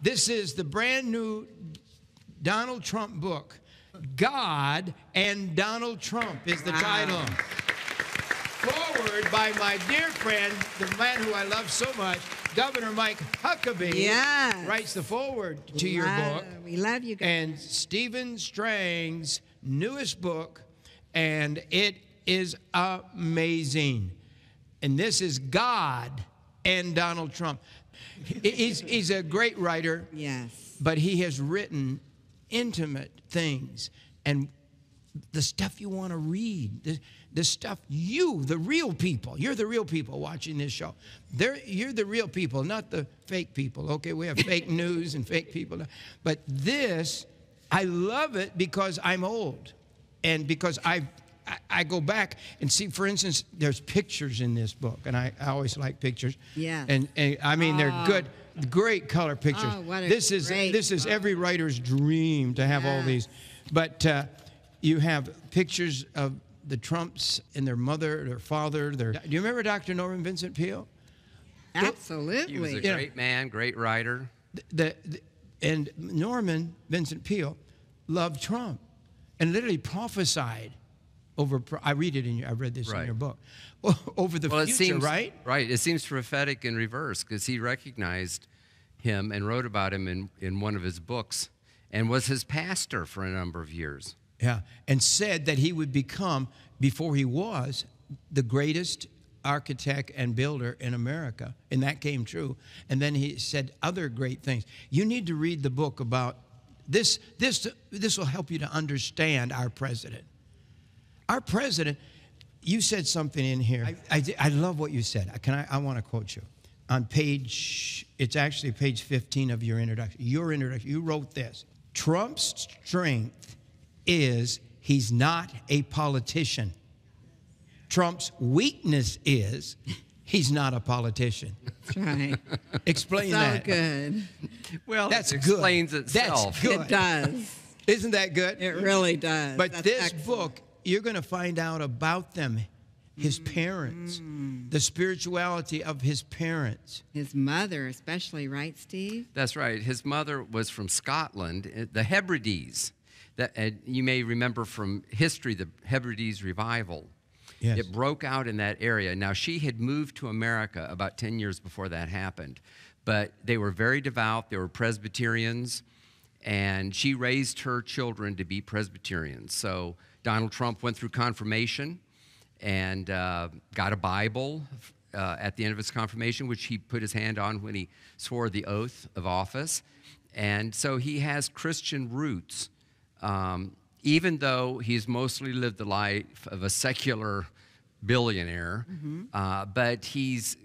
This is the brand new Donald Trump book. God and Donald Trump is the title. Forward by my dear friend, the man who I love so much, Governor Mike Huckabee. Yes. Writes the foreword to your book. We love you guys. And Stephen Strang's newest book, and it is amazing. And this is God and Donald Trump. He's a great writer. Yes. But he has written intimate things and the stuff you want to read, the stuff the real people, you're the real people watching this show. You're the real people, not the fake people. Okay, we have fake news and fake people. But this, I love it because I'm old and because I go back and see, for instance, there's pictures in this book, and I always like pictures. Yeah. And I mean, they're good, great color pictures. Oh, what a this is every writer's dream to have all these. But you have pictures of the Trumps and their mother, their father. Do you remember Dr. Norman Vincent Peale? Absolutely. He was a great man, great writer. And Norman Vincent Peale loved Trump and literally prophesied over. I read this in your book. Over the future, it seems, right? Right. It seems prophetic in reverse because he recognized him and wrote about him in one of his books and was his pastor for a number of years. Yeah, and said that he would become, before he was, the greatest architect and builder in America, and that came true. And then he said other great things. You need to read the book about this. This will help you to understand our president. Our president, you said something in here. I love what you said. I want to quote you. On it's actually page 15 of your introduction. You wrote this. Trump's strength is he's not a politician. Trump's weakness is he's not a politician. That's right. Explain that. So good. Well, that's it explains itself. That's good. It does. Isn't that good? It really does. But That's this excellent. book, you're going to find out about them, his parents, the spirituality of his parents. His mother especially, right, Steve? That's right. His mother was from Scotland, the Hebrides. You may remember from history the Hebrides revival. Yes. It broke out in that area. Now, she had moved to America about 10 years before that happened. But they were very devout. They were Presbyterians. And she raised her children to be Presbyterians. So Donald Trump went through confirmation and got a Bible at the end of his confirmation, which he put his hand on when he swore the oath of office. And so he has Christian roots. Even though he's mostly lived the life of a secular billionaire, but he's,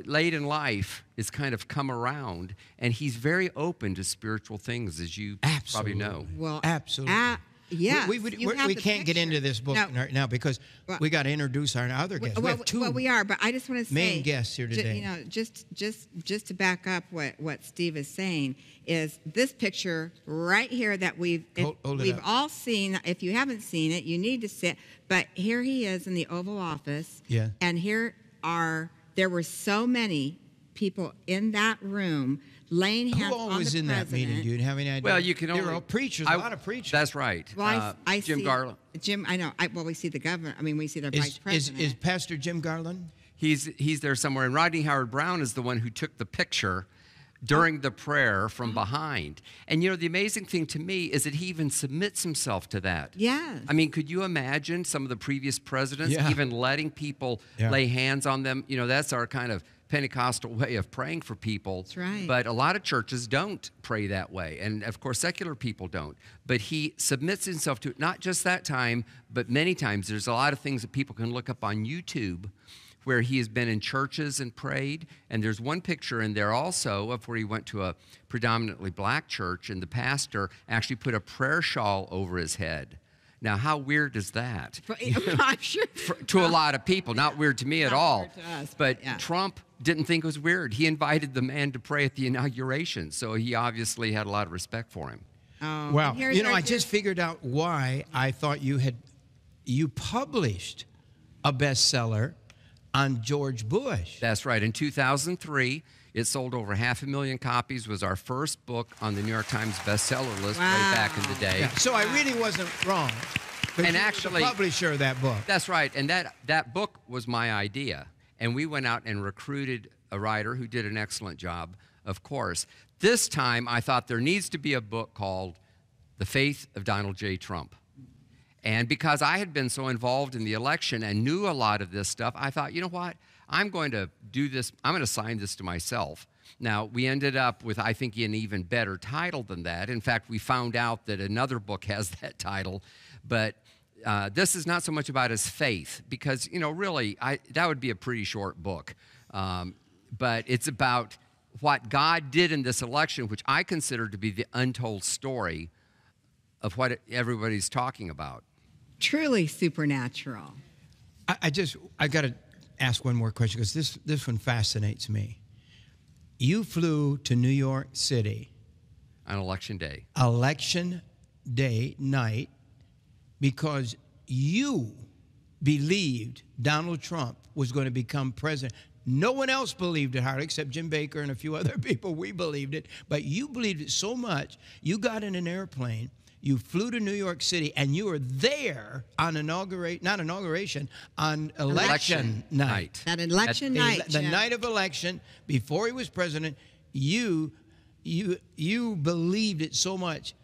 late in life, it's kind of come around, and he's very open to spiritual things, as you probably know. Well, absolutely. Yeah. We can't get into this book right now because we got to introduce our other guests. We have two we are, but I just want to say main guests here today. Just to back up what Steve is saying is this picture right here that we've all seen. If you haven't seen it, you need to see it. But here he is in the Oval Office. Yeah. And there were so many people in that room laying hands on the president. Who all was in that meeting? Do you have any idea? Well, you can only... There were preachers, a lot of preachers. That's right. Well, I Jim see Garland. Jim, I know. We see the governor. I mean, we see the vice president. Is Pastor Jim Garland? He's there somewhere. And Rodney Howard-Browne is the one who took the picture during the prayer from behind. And, the amazing thing to me is that he even submits himself to that. Yes. I mean, could you imagine some of the previous presidents even letting people lay hands on them? That's our kind of Pentecostal way of praying for people. That's right. But a lot of churches don't pray that way. And, of course, secular people don't. But he submits himself to it, not just that time, but many times. There's a lot of things that people can look up on YouTube where he has been in churches and prayed. And there's one picture in there also of where he went to a predominantly black church, and the pastor actually put a prayer shawl over his head. Now, how weird is that? I'm sure. To a lot of people. Not weird to me at all. Weird to us, but Trump didn't think it was weird. He invited the man to pray at the inauguration, so he obviously had a lot of respect for him. Oh, wow. I just figured out why I thought you published a bestseller on George Bush. That's right. In 2003, It sold over 500,000 copies, was our first book on the New York Times bestseller list way back in the day. Yeah, so I really wasn't wrong. And actually, the publisher of that book. That's right. And that book was my idea. And we went out and recruited a writer who did an excellent job, of course. This time, I thought there needs to be a book called The Faith of Donald J. Trump. And because I had been so involved in the election and knew a lot of this stuff, I thought, you know what? I'm going to do this. I'm going to sign this to myself. Now, we ended up with, I think, an even better title than that. In fact, we found out that another book has that title. But this is not so much about his faith, because, you know, really, that would be a pretty short book. But it's about what God did in this election, which I consider to be the untold story of what everybody's talking about. Truly supernatural. I got to ask one more question, because this one fascinates me. You flew to New York City on election day. Election day night, because you believed Donald Trump was going to become president. No one else believed it, hardly, except Jim Baker and a few other people. We believed it. But you believed it so much, you got in an airplane, you flew to New York City, and you were there on on election night. That election night. The night of election, before he was president, you believed it so much.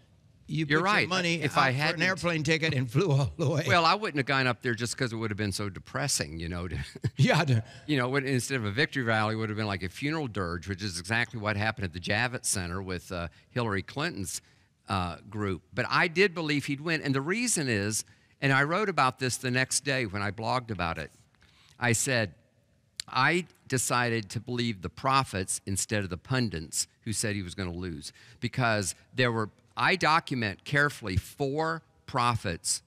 You put You're right. your money If out I for hadn't, an airplane ticket and flew all the way. Well, I wouldn't have gone up there just because it would have been so depressing, you know. You know, instead of a victory rally, it would have been like a funeral dirge, which is exactly what happened at the Javits Center with Hillary Clinton's group. But I did believe he'd win, and the reason is, and I wrote about this the next day when I blogged about it. I said, I decided to believe the prophets instead of the pundits who said he was going to lose, because I document carefully 4 prophets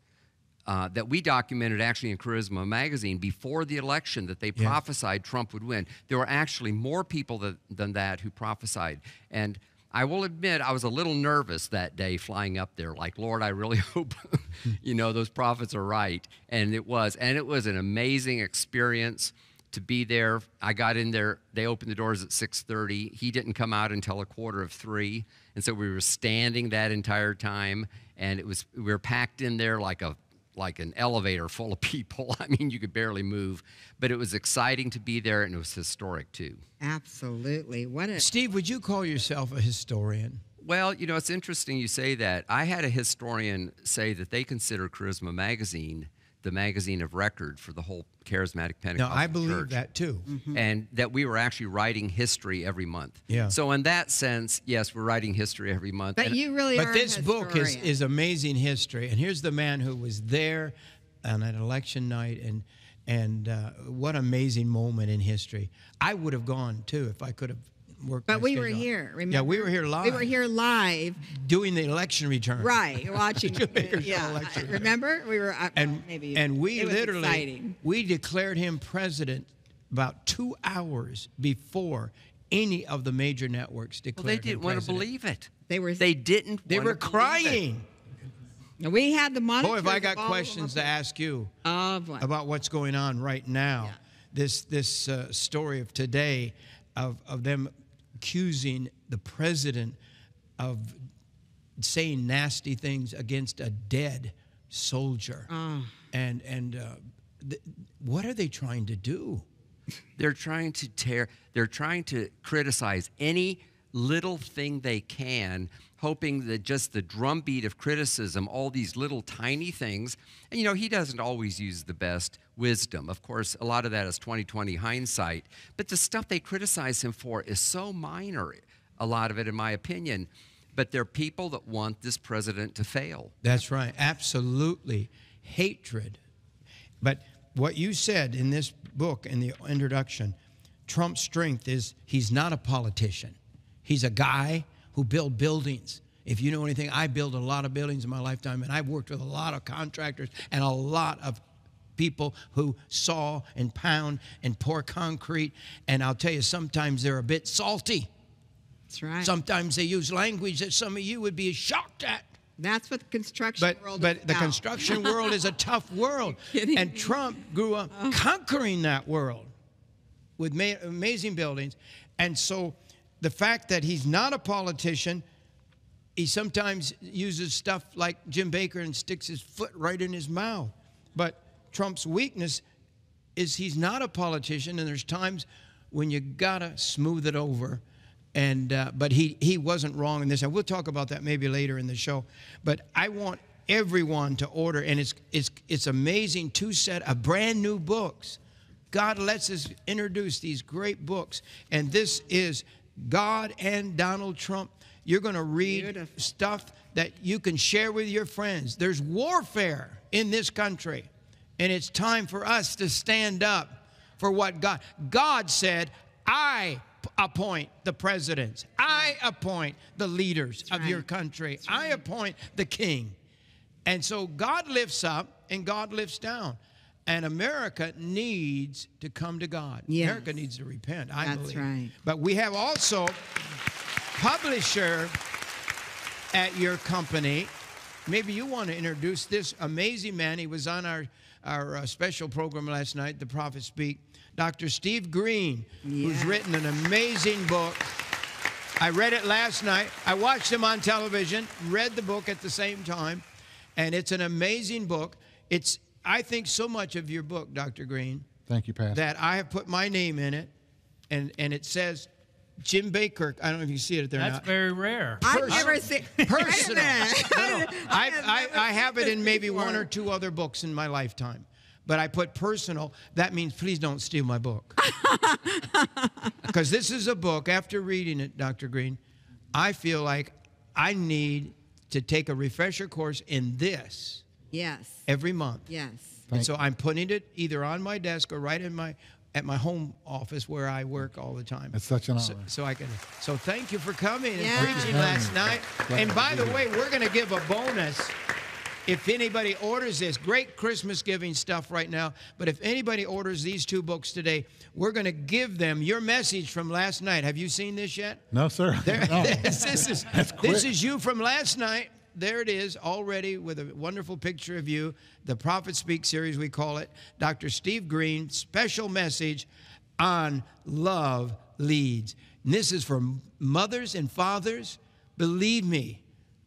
that we documented actually in Charisma magazine before the election that they prophesied Trump would win. There were actually more people than that who prophesied. And I will admit I was a little nervous that day flying up there, like, Lord, I really hope, you know, those prophets are right. And it was. And it was an amazing experience to be there. I got in there. They opened the doors at 6:30. He didn't come out until 2:45. And so we were standing that entire time. And we were packed in there like an elevator full of people. I mean, you could barely move. But it was exciting to be there, and it was historic, too. Absolutely. Steve, would you call yourself a historian? Well, you know, it's interesting you say that. I had a historian say that they consider Charisma magazine the magazine of record for the whole charismatic Pentecostal Now, I believe church. that, too. Mm-hmm. And that we were actually writing history every month. Yeah. So in that sense, yes, we're writing history every month. But you really are But this a book historian. is amazing history. And here's the man who was there on an election night, and what amazing moment in history. I would have gone, too, if I could have worked. But my we were schedule out. here, remember? Yeah, we were here live. We were here live. Doing the election return. Right, watching. Yeah. Election. Remember? We were, maybe. And we it was literally, exciting. we declared him president about 2 hours before any of the major networks declared Well, they didn't him want to president. believe it. They were They were crying. We had the monitors. Boy, if I got of all questions of them to ask you Of what? about what's going on right now, this story of today of them accusing the president of saying nasty things against a dead soldier. And what are they trying to do? They're trying to criticize any little thing they can, hoping that just the drumbeat of criticism, all these little tiny things, and you know, he doesn't always use the best wisdom. Of course, a lot of that is 20/20 hindsight, but the stuff they criticize him for is so minor, a lot of it, in my opinion. But they're people that want this president to fail. That's right. Absolutely. Hatred. But what you said in this book, in the introduction, Trump's strength is he's not a politician. He's a guy who built buildings. If you know anything, I built a lot of buildings in my lifetime, and I've worked with a lot of contractors and a lot of people who saw and pound and pour concrete. And I'll tell you, sometimes they're a bit salty. That's right. Sometimes they use language that some of you would be shocked at. That's what the construction world is But the about. construction world is a tough world. And me? Trump grew up conquering that world with amazing buildings. And so the fact that he's not a politician, he sometimes uses stuff like Jim Bakker and sticks his foot right in his mouth. But Trump's weakness is he's not a politician, and there's times when you gotta smooth it over. And but he wasn't wrong in this. And we'll talk about that maybe later in the show. But I want everyone to order, and it's amazing, 2 sets of brand new books. God lets us introduce these great books, and this is God and Donald Trump. You're going to read stuff that you can share with your friends. There's warfare in this country, and it's time for us to stand up for what God said. I appoint the presidents. I appoint the leaders of your country. I appoint the king. And so God lifts up and God lifts down. And America needs to come to God. Yes. America needs to repent, I believe. That's right. But we have also publisher at your company. Maybe you want to introduce this amazing man. He was on our special program last night, The Prophet Speak. Dr. Steve Greene, who's written an amazing book. I read it last night. I watched him on television, read the book at the same time, and it's an amazing book. I think so much of your book, Dr. Greene. Thank you, Pastor. That I have put my name in it, and it says Jim Bakker. I don't know if you see it there or not. That's very rare. I've never seen personal. I have it in maybe 1 or 2 other books in my lifetime. But I put personal. That means please don't steal my book. Because this is a book, after reading it, Dr. Greene, I feel like I need to take a refresher course in this. Yes. Every month. Yes. And so I'm putting it either on my desk or right at my home office where I work all the time. It's such an honor. So thank you for coming and preaching last night. And by the way, we're going to give a bonus if anybody orders this. Great Christmas giving stuff right now. But if anybody orders these 2 books today, we're going to give them your message from last night. Have you seen this yet? No, sir. No. This is you from last night. There it is already with a wonderful picture of you. The Prophet Speak series, we call it. Dr. Steve Greene, special message on love leads. And this is for mothers and fathers. Believe me,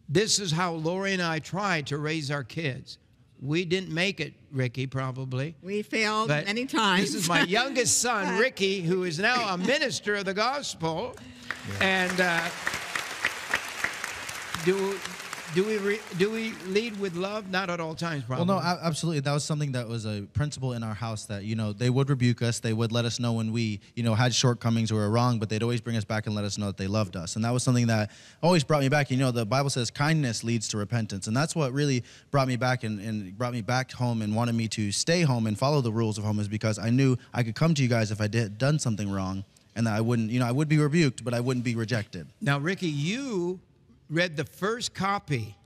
this is how Lori and I tried to raise our kids. We didn't make it, Ricky, probably. We failed many times. This is my youngest son, Ricky, who is now a minister of the gospel. Yeah. And do we lead with love? Not at all times, probably. Well, no, absolutely. That was something that was a principle in our house that, they would rebuke us. They would let us know when we, had shortcomings or were wrong, but they'd always bring us back and let us know that they loved us. And that was something that always brought me back. The Bible says kindness leads to repentance. And that's what really brought me back and brought me back home and wanted me to stay home and follow the rules of home, is because I knew I could come to you guys if I done something wrong, and that I wouldn't, I would be rebuked, but I wouldn't be rejected. Now, Ricky, you read the first copy.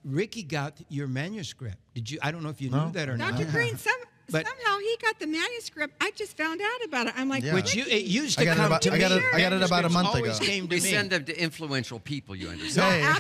Ricky got your manuscript. Did you? I don't know if you knew that or not. Dr. Greene, somehow he got the manuscript. I just found out about it. I'm like, which it used to come to me. I got it about a month ago. We send them to influential people, you understand?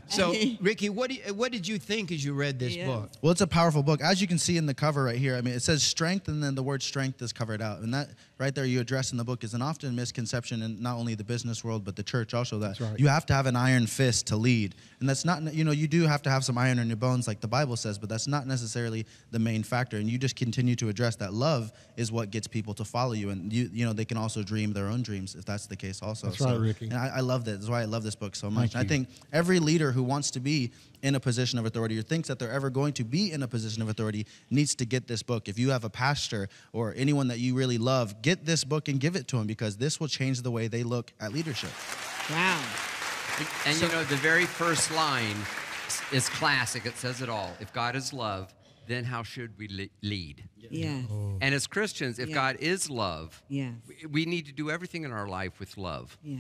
So, Ricky, what did you think as you read this book? Well, it's a powerful book. As you can see in the cover right here, it says strength, and then the word strength is covered out. And that right there you address in the book is an often misconception in not only the business world, but the church also, that you have to have an iron fist to lead. And that's not, you do have to have some iron in your bones like the Bible says, but that's not necessarily the main factor. And you just continue to address that love is what gets people to follow you. And, they can also dream their own dreams if that's the case also. That's right, Ricky. And I love that. That's why I love this book so much. I think every leader who wants to be in a position of authority or thinks that they're ever going to be in a position of authority needs to get this book. If you have a pastor or anyone that you really love, get this book and give it to them, because this will change the way they look at leadership. Wow. And the very first line is classic. It says it all. If God is love, then how should we lead? Yes. Oh. And as Christians, if God is love, yes, we need to do everything in our life with love. Yeah.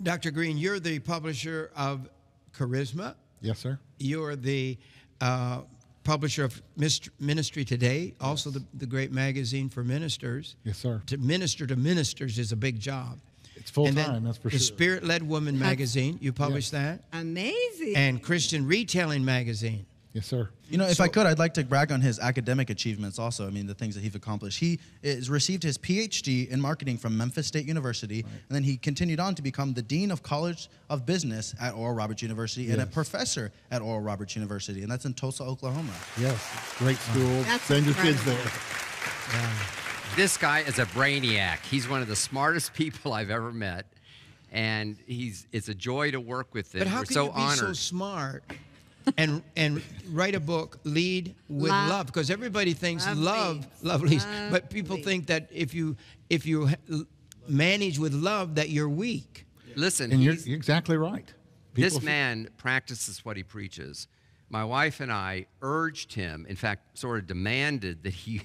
Dr. Greene, you're the publisher of Charisma. Yes, sir. You're the publisher of Ministry Today, also the great magazine for ministers. Yes, sir. To minister to ministers is a big job. It's full-time, that's for sure. The Spirit-Led Woman magazine, you publish that. Amazing. And Christian Retailing magazine. Yes, sir. You know, if I could, I'd like to brag on his academic achievements also. I mean, the things that he's accomplished. He has received his PhD in marketing from Memphis State University, and then he continued on to become the Dean of College of Business at Oral Roberts University and a professor at Oral Roberts University, and that's in Tulsa, Oklahoma. Yes, great school. Send your kids there. Yeah. This guy is a brainiac. He's one of the smartest people I've ever met, and it's a joy to work with him. But how We're can so you be honored. so smart and write a book, Lead with Love? Because everybody thinks love leads, but people think that if you manage with love, that you're weak. Listen, And you're exactly right. This man practices what he preaches. My wife and I urged him, in fact, sort of demanded that he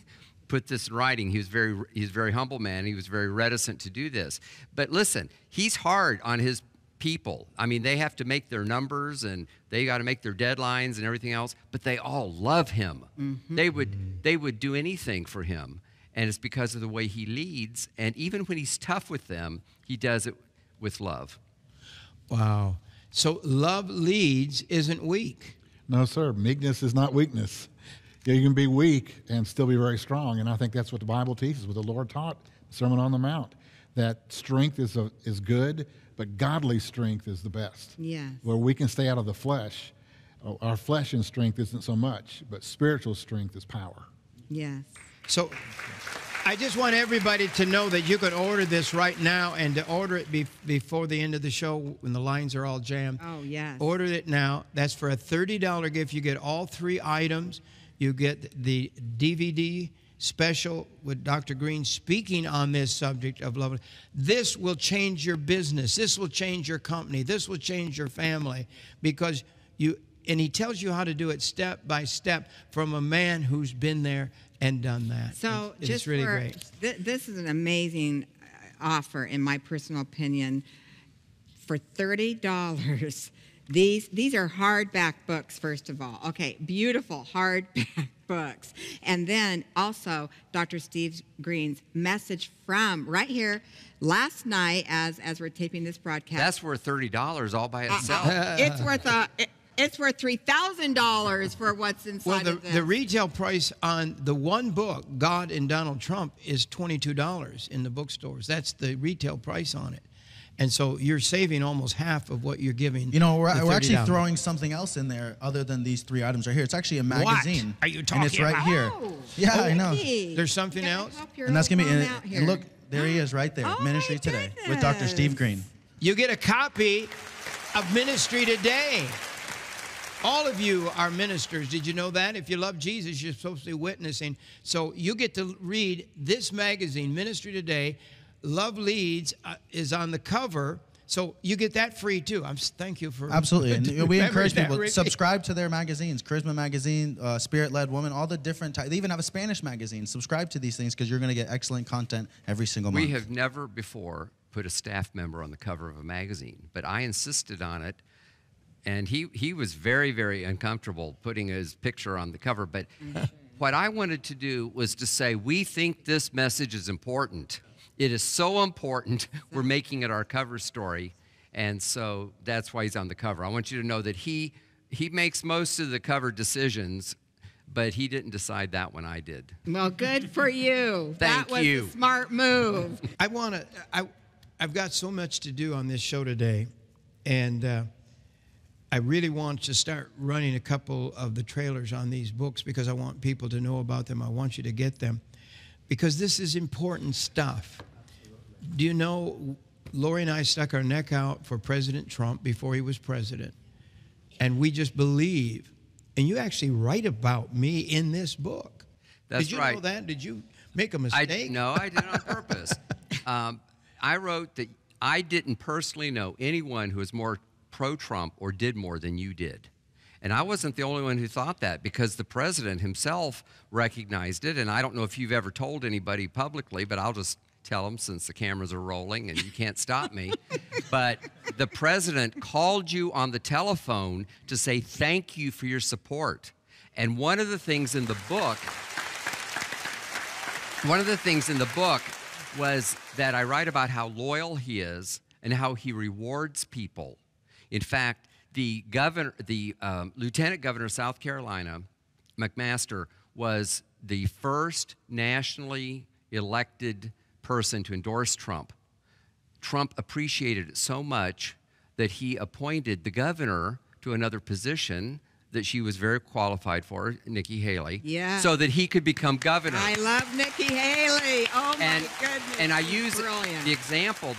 put this in writing. He's a very humble man. He was very reticent to do this. But listen, he's hard on his people. I mean, they have to make their numbers and they got to make their deadlines and everything else, but they all love him. Mm-hmm. They would do anything for him. And it's because of the way he leads. And even when he's tough with them, he does it with love. Wow. So love leads isn't weak. No, sir. Meekness is not weakness. Yeah, you can be weak and still be very strong. And I think that's what the Bible teaches, what the Lord taught, the Sermon on the Mount, that strength is good, but godly strength is the best. Yes. Where we can stay out of the flesh. Our flesh and strength isn't so much, but spiritual strength is power. Yes. So I just want everybody to know that you can order this right now, and to order it before the end of the show when the lines are all jammed. Oh, yes. Order it now. That's for a $30 gift. You get all 3 items. You get the DVD special with Dr. Greene speaking on this subject of love. This will change your business. This will change your company. This will change your family, because and he tells you how to do it step by step from a man who's been there and done that. So it's really great. This is an amazing offer, in my personal opinion. For $30, these are hardback books, first of all. Okay, beautiful hardback books. And then also Dr. Steve Greene's message from right here last night as we're taping this broadcast. That's worth $30 all by itself. It's worth $3,000 for what's inside of this. The retail price on the one book, God and Donald Trump, is $22 in the bookstores. That's the retail price on it. And so you're saving almost half of what you're giving. You know, we're actually throwing something else in there other than these 3 items right here. It's actually a magazine. What are you talking and it's right about? here. Yeah, I know. There's something else? And that's going to be, and look, there he is right there, Oh, Ministry Today with Dr. Steve Greene. You get a copy of Ministry Today. All of you are ministers. Did you know that? If you love Jesus, you're supposed to be witnessing. So you get to read this magazine, Ministry Today. Love Leads is on the cover. So you get that free, too. Thank you for... Absolutely. And we encourage people, Ricky. subscribe to their magazines, Charisma Magazine, Spirit-Led Woman, all the different types. They even have a Spanish magazine. Subscribe to these things because you're going to get excellent content every single month. We have never before put a staff member on the cover of a magazine, but I insisted on it. And he was very, very uncomfortable putting his picture on the cover. But what I wanted to do was to say, we think this message is important. It is so important, we're making it our cover story. And so that's why he's on the cover. I want you to know that he makes most of the cover decisions, but he didn't decide that one. I did. Well, good for you. Thank that was you. a smart move. I've got so much to do on this show today. And... I really want to start running a couple of the trailers on these books because I want people to know about them. I want you to get them because this is important stuff. Do you know, Lori and I stuck our neck out for President Trump before he was president. And we just believe. And you actually write about me in this book. That's Did you right. know that? Did you make a mistake? No, I did it on purpose. I wrote that I didn't personally know anyone who was more pro-Trump or did more than you did. And I wasn't the only one who thought that because the president himself recognized it. And I don't know if you've ever told anybody publicly, but I'll just tell them since the cameras are rolling and you can't stop me. But the president called you on the telephone to say thank you for your support. And one of the things in the book was that I write about how loyal he is and how he rewards people. In fact, the governor, lieutenant governor of South Carolina, McMaster, was the first nationally elected person to endorse Trump. Trump appreciated it so much that he appointed the governor to another position that she was very qualified for, Nikki Haley, so that he could become governor. I love Nikki Haley. Oh, my goodness. And I use the example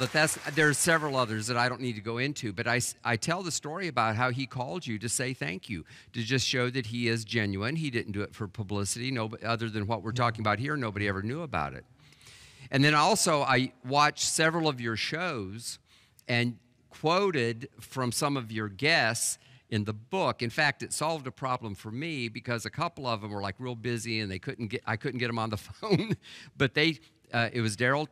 there's several others that I don't need to go into, but I tell the story about how he called you to say thank you, to just show that he is genuine. He didn't do it for publicity. Nobody, other than what we're talking about here, nobody ever knew about it. And then also, I watched several of your shows and quoted from some of your guests in the book. In fact, it solved a problem for me because a couple of them were like real busy and I couldn't get them on the phone. But it was Daryl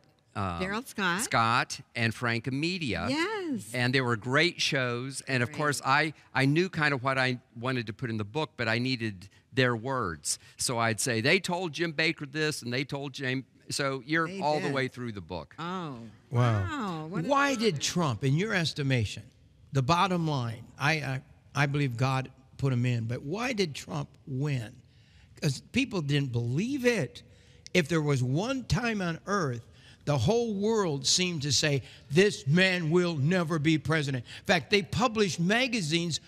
Scott and Frank Amedia. Yes. And they were great shows. And of course, I knew kind of what I wanted to put in the book, but I needed their words. So I'd say, they told Jim Baker this and they told James. So you're all the way through the book. Oh. Wow. Why did Trump, in your estimation, the bottom line, I believe God put him in, but why did Trump win? Because people didn't believe it. If there was one time on earth, the whole world seemed to say, this man will never be president. In fact, they published magazines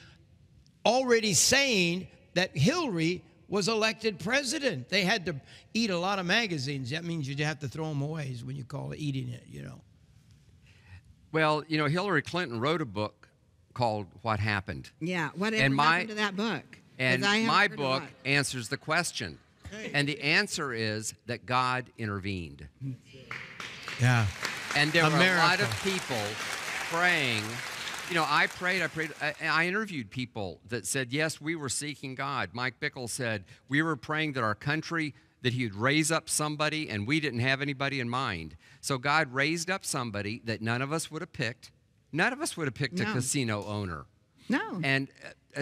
already saying that Hillary was elected president. They had to eat a lot of magazines. That means you have to throw them away is when you call it eating it, you know. Well, you know, Hillary Clinton wrote a book called What Happened. Yeah, whatever happened to that book? And my book answers the question. And the answer is that God intervened. Yeah. And there were a lot of people praying. You know, I prayed. I interviewed people that said, yes, we were seeking God. Mike Bickle said, we were praying that our country, that he would raise up somebody, and we didn't have anybody in mind. So God raised up somebody that none of us would have picked. None of us would have picked a casino owner. No. And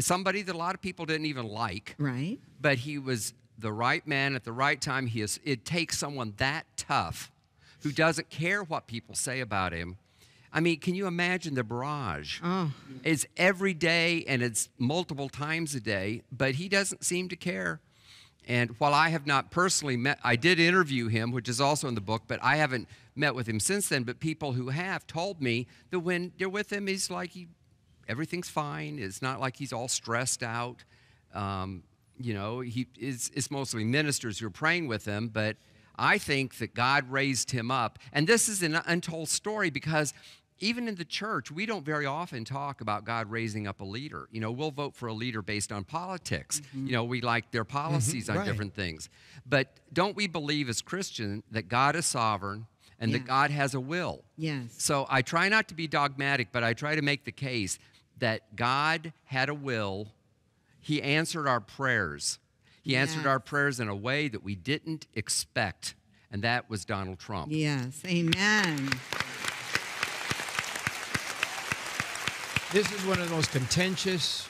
somebody that a lot of people didn't even like. Right. But he was the right man at the right time. It takes someone that tough who doesn't care what people say about him. I mean, can you imagine the barrage? Oh. It's every day and it's multiple times a day, but he doesn't seem to care. And while I have not personally met, I did interview him, which is also in the book, but I haven't met with him since then. But people who have told me that when they're with him, he's like, everything's fine. It's not like he's all stressed out. You know, it's mostly ministers who are praying with him, but I think that God raised him up. And this is an untold story because even in the church, we don't very often talk about God raising up a leader. You know, we'll vote for a leader based on politics. Mm-hmm. You know, we like their policies on different things. But don't we believe as Christians that God is sovereign and that God has a will? Yes. So I try not to be dogmatic, but I try to make the case that God had a will. He answered our prayers. He answered our prayers in a way that we didn't expect, and that was Donald Trump. Yes, amen. This is one of the most contentious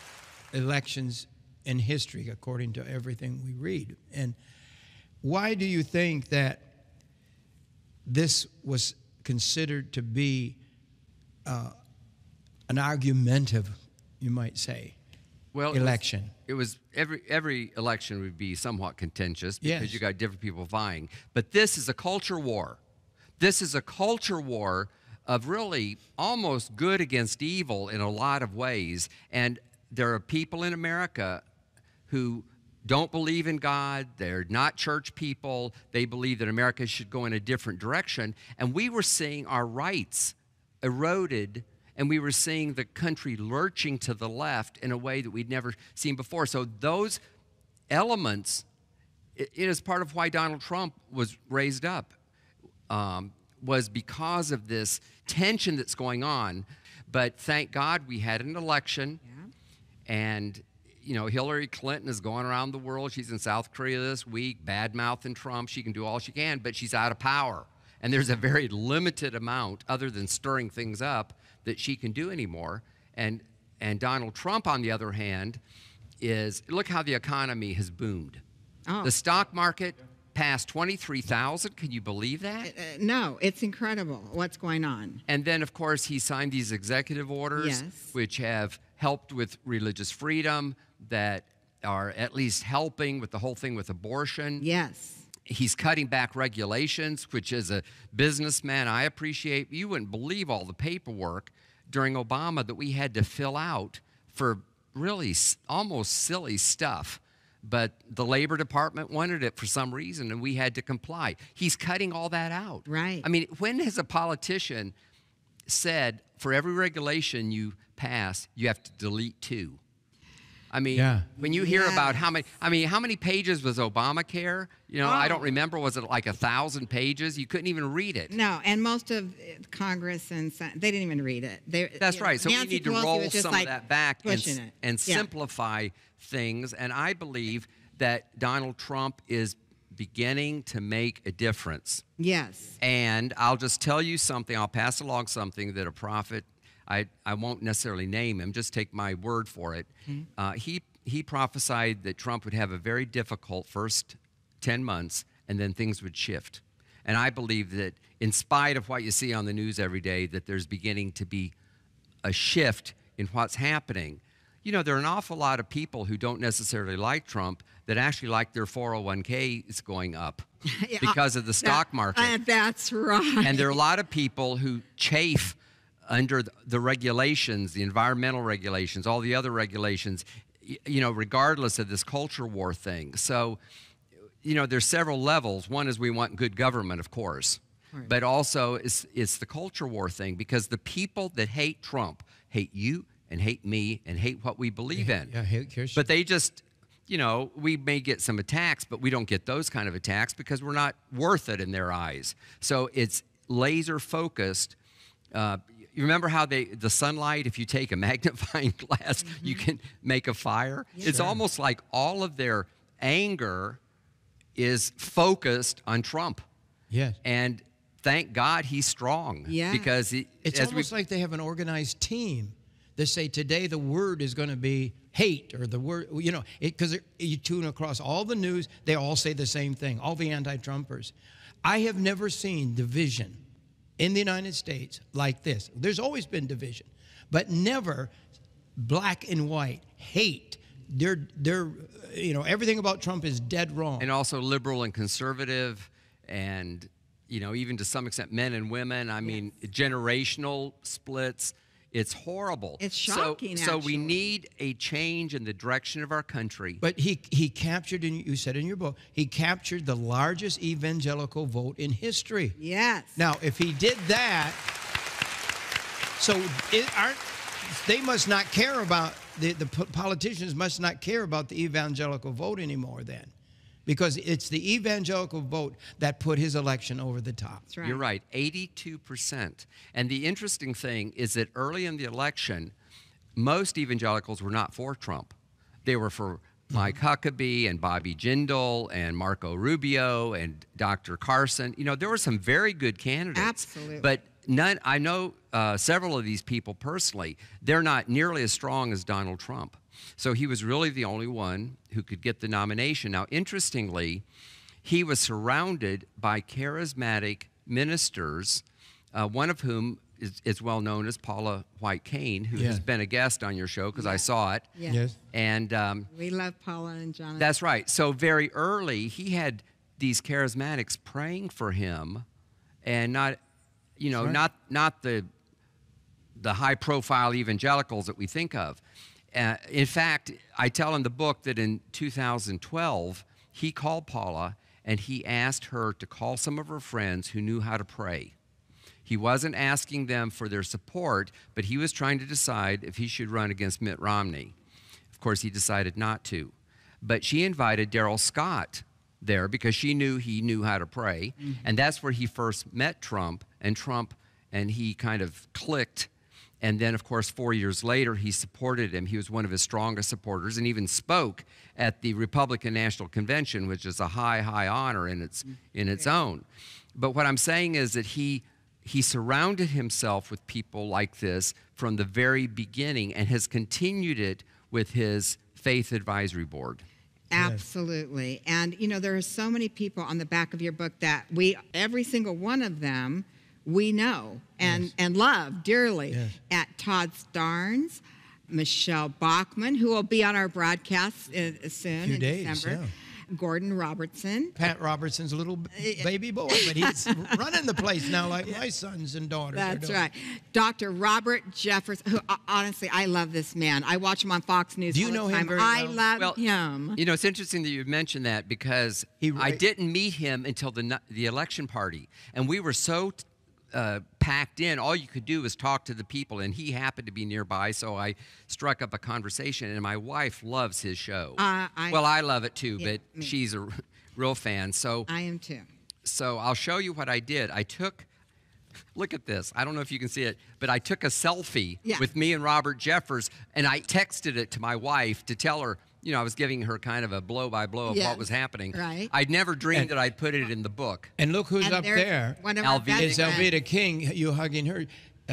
elections in history, according to everything we read. And why do you think that this was considered to be an argumentative, you might say, election? It was every election would be somewhat contentious because you got different people vying. But this is a culture war. This is a culture war of really almost good against evil in a lot of ways. And there are people in America who don't believe in God. They're not church people. They believe that America should go in a different direction. And we were seeing our rights eroded, and we were seeing the country lurching to the left in a way that we'd never seen before. So those elements, it is part of why Donald Trump was raised up, was because of this tension that's going on. But thank God we had an election, and you know, Hillary Clinton is going around the world. She's in South Korea this week, bad-mouthing Trump. She can do all she can, but she's out of power. And there's a very limited amount, other than stirring things up, that she can do anymore. And Donald Trump, on the other hand, look how the economy has boomed. Oh. The stock market passed 23,000. Can you believe that? No, it's incredible what's going on. And then, of course, he signed these executive orders, Yes. which have helped with religious freedom, that are at least helping with the whole thing with abortion. Yes. He's cutting back regulations, which as a businessman I appreciate. You wouldn't believe all the paperwork during Obama that we had to fill out for really almost silly stuff. But the Labor Department wanted it for some reason, and we had to comply. He's cutting all that out. Right. I mean, when has a politician said, for every regulation you pass, you have to delete 2? I mean, when you hear about how many pages was Obamacare? You know, I don't remember. Was it like 1,000 pages? You couldn't even read it. No, and most of Congress and they didn't even read it. That's right. So Nancy we need to Pelosi roll was just some like of that back and Yeah. simplify things. And I believe that Donald Trump is beginning to make a difference. Yes. And I'll just tell you something. I'll pass along something that a prophet, I won't necessarily name him, just take my word for it. He prophesied that Trump would have a very difficult first 10 months, and then things would shift. And I believe that in spite of what you see on the news every day, that there's beginning to be a shift in what's happening. You know, there are an awful lot of people who don't necessarily like Trump that actually like their 401k is going up because of the stock market. That's right. And there are a lot of people who chafe under the regulations, the environmental regulations, all the other regulations, you know, regardless of this culture war thing. So, you know, there's several levels. One is we want good government, of course. Right. But also it's the culture war thing, because the people that hate Trump hate you and hate me and hate what we believe in. But they just, you know, we may get some attacks, but we don't get those kind of attacks because we're not worth it in their eyes. So it's laser focused. You remember how the sunlight, if you take a magnifying glass, you can make a fire? Yeah. It's almost like all of their anger is focused on Trump. Yes. And thank God he's strong. Yeah. Because it's almost like they have an organized team that say today the word is going to be hate, or the word, you know, because you tune across all the news, they all say the same thing, all the anti-Trumpers. I have never seen division in the United States like this. There's always been division, but never black and white hate. They're you know, everything about Trump is dead wrong. And also liberal and conservative, and you know, even to some extent men and women. I mean, generational splits. It's horrible. It's shocking. So we need a change in the direction of our country. But he captured, and you said in your book, he captured the largest evangelical vote in history. Yes. Now, if he did that, so they must not care about, the politicians must not care about the evangelical vote anymore then. Because it's the evangelical vote that put his election over the top. That's right. You're right, 82%. And the interesting thing is that early in the election, most evangelicals were not for Trump. They were for Mike Huckabee and Bobby Jindal and Marco Rubio and Dr. Carson. You know, there were some very good candidates. Absolutely. But none, I know several of these people personally, they're not nearly as strong as Donald Trump. So he was really the only one who could get the nomination. Now, interestingly, he was surrounded by charismatic ministers, one of whom is well known as Paula White Cain, who has been a guest on your show because I saw it. Yes. And we love Paula and Jonathan. That's right. So very early, he had these charismatics praying for him, and not, you know, not the high-profile evangelicals that we think of. In fact, I tell in the book that in 2012, he called Paula and he asked her to call some of her friends who knew how to pray. He wasn't asking them for their support, but he was trying to decide if he should run against Mitt Romney. Of course, he decided not to. But she invited Darrell Scott there because she knew he knew how to pray. And that's where he first met Trump, and he kind of clicked. And then, of course, 4 years later, he supported him. He was one of his strongest supporters and even spoke at the Republican National Convention, which is a high, high honor in its own. But what I'm saying is that he surrounded himself with people like this from the very beginning and has continued it with his Faith Advisory Board. Absolutely. And, there are so many people on the back of your book that every single one of them, we know and love dearly. Yes. At Todd Starnes, Michelle Bachman, who will be on our broadcast soon in December. Gordon Robertson. Pat Robertson's a little baby boy, but he's running the place now like my sons and daughters are doing. That's right. Dr. Robert Jeffers, who, honestly, I love this man. I watch him on Fox News all the time. Do you know him very I well? love him. It's interesting that you mentioned that because I didn't meet him until the election party. And we were so packed in, all you could do was talk to the people, and he happened to be nearby, so I struck up a conversation, and my wife loves his show. I love it too, but she's a real fan. So I am too. So I'll show you what I did. Look at this. I don't know if you can see it, but I took a selfie with me and Robert Jeffers, and I texted it to my wife to tell her, I was giving her kind of a blow-by-blow of what was happening. Right. I'd never dreamed that I'd put it in the book. And look who's up there. It's Alveda King. You hugging her.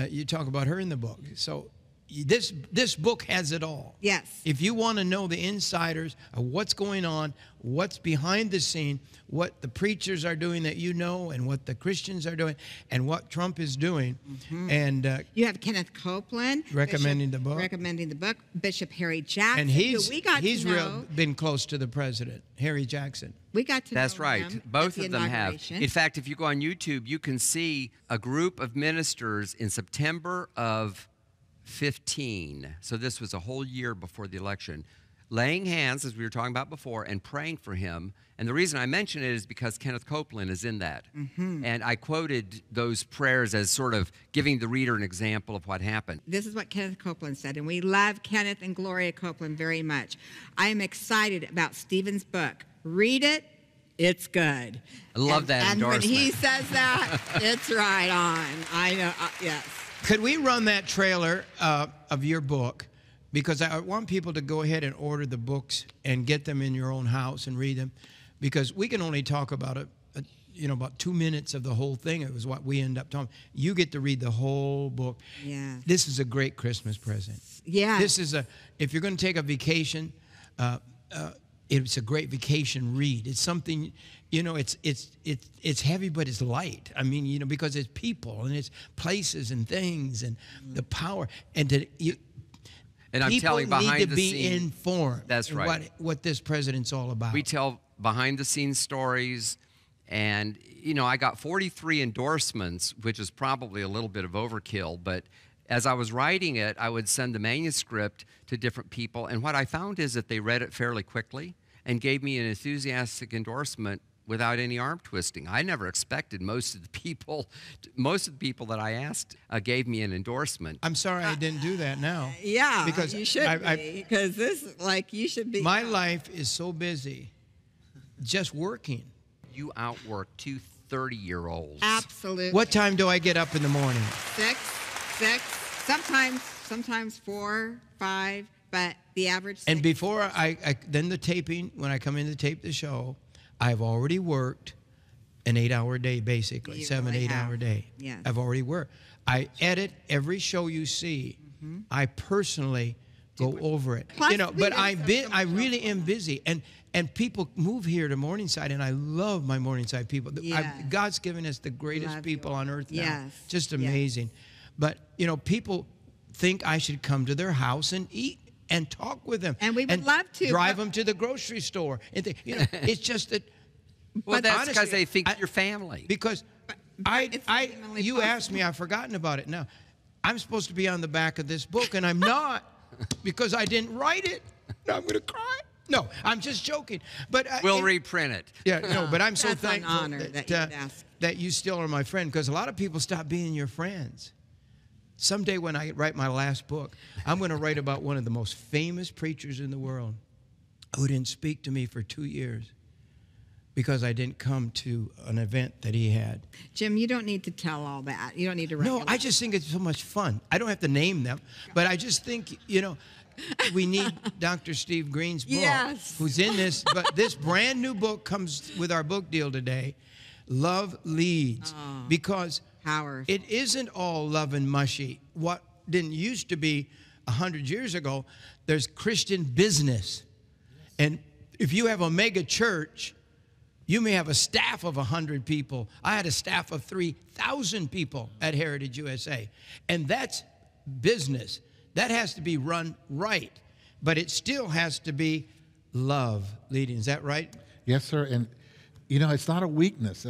You talk about her in the book. So this book has it all. Yes. If you want to know the insiders of what's going on, what's behind the scene, what the preachers are doing that and what the Christians are doing, and what Trump is doing, and you have Kenneth Copeland recommending the book, Bishop Harry Jackson, and he's know. been close to the president, Harry Jackson. We got to That's know right. him Both at of the them have. inauguration. In fact, if you go on YouTube, you can see a group of ministers in September of 15. So this was a whole year before the election, laying hands, as we were talking about before, and praying for him. And the reason I mention it is because Kenneth Copeland is in that. And I quoted those prayers as sort of giving the reader an example of what happened. This is what Kenneth Copeland said, and we love Kenneth and Gloria Copeland very much. I am excited about Stephen's book. Read it. It's good. I love that endorsement. And when he says that, it's right on. I know. Yes. Could we run that trailer of your book? Because I want people to go ahead and order the books and get them in your own house and read them. Because we can only talk about about 2 minutes of the whole thing. It was what we end up talking. You get to read the whole book. Yeah. This is a great Christmas present. Yeah. If you're going to take a vacation, it's a great vacation read. It's something, it's heavy, but it's light. I mean, because it's people and it's places and things and the power. And I'm telling behind the scenes. People need to be informed. That's right. What this president's all about. We tell behind-the-scenes stories, and I got 43 endorsements, which is probably a little bit of overkill. But as I was writing it, I would send the manuscript to different people, and what I found is that they read it fairly quickly and gave me an enthusiastic endorsement without any arm twisting. I never expected most of the people that I asked gave me an endorsement. I'm sorry I didn't do that now. Yeah, because you should be. Because you should be. My life is so busy just working. You outwork two 30-year-olds. Absolutely. What time do I get up in the morning? 6, sometimes 4, 5, but the average 6. And before then the taping, when I come in to tape the show, I've already worked an 8-hour day, basically, You 7, really 8-hour day. Yes. I've already worked. I edit every show you see. I personally go over it. Plus, But I really am busy. And people move here to Morningside, and I love my Morningside people. Yes. God's given us the greatest Love people you. on earth now. Yes. Just amazing. But, people think I should come to their house and eat and talk with them. And we would love to. Drive them to the grocery store. And it's just that. Well, that's honestly, because they think you're family. Because you asked me, I've forgotten about it now. I'm supposed to be on the back of this book, and I'm not because I didn't write it. Now I'm going to cry. No, I'm just joking. But we'll reprint it. Yeah, no, but I'm so That's an thankful honor that you'd ask. that you still are my friend, because a lot of people stop being your friends. Someday when I write my last book, I'm going to write about one of the most famous preachers in the world who didn't speak to me for 2 years because I didn't come to an event that he had. Jim, you don't need to tell all that. You don't need to write. No, I just think it's so much fun. I don't have to name them, but I just think, we need Dr. Steve Greene's book, Yes. who's in this. But this brand new book comes with our book deal today, Love Leads, because Powerful. it isn't all love and mushy. What didn't used to be 100 years ago, there's Christian business. And If you have a mega church, you may have a staff of 100 people. I had a staff of 3,000 people at Heritage USA. And that's business. That has to be run right. But it still has to be love leading. Is that right? Yes, sir. And, it's not a weakness.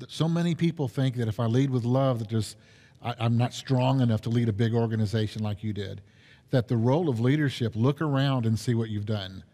So many people think that if I lead with love, that I'm not strong enough to lead a big organization like you did. That the role of leadership, look around and see what you've done.